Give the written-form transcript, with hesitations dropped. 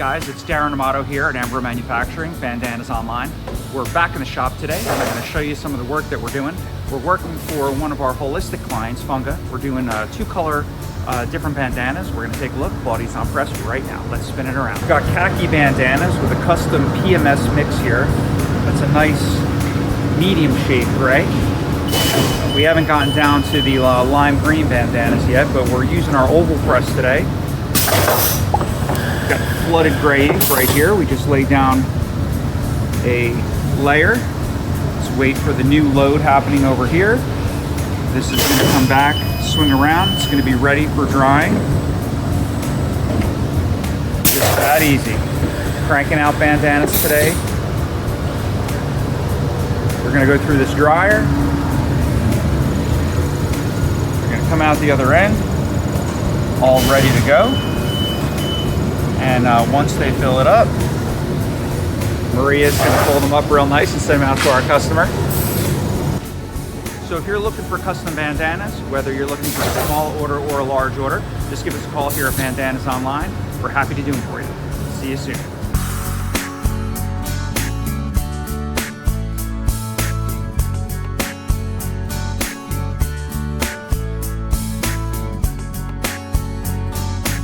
guys, it's Darren Amato here at AMBRO Manufacturing, Bandanas Online. We're back in the shop today and I'm going to show you some of the work that we're doing. We're working for one of our holistic clients, Funga. We're doing two color different bandanas. We're going to take a look. Body's on press right now. Let's spin it around. We've got khaki bandanas with a custom PMS mix here. That's a nice medium shade gray. We haven't gotten down to the lime green bandanas yet, but we're using our oval press today. Got flooded gray ink right here. We just laid down a layer. Let's wait for the new load happening over here. This is going to come back, swing around. It's going to be ready for drying. Just that easy. Cranking out bandanas today. We're going to go through this dryer. We're going to come out the other end, all ready to go. And once they fill it up, Maria's going to fold them up real nice and send them out to our customer. So if you're looking for custom bandanas, whether you're looking for a small order or a large order, just give us a call here at Bandanas Online. We're happy to do them for you. See you soon.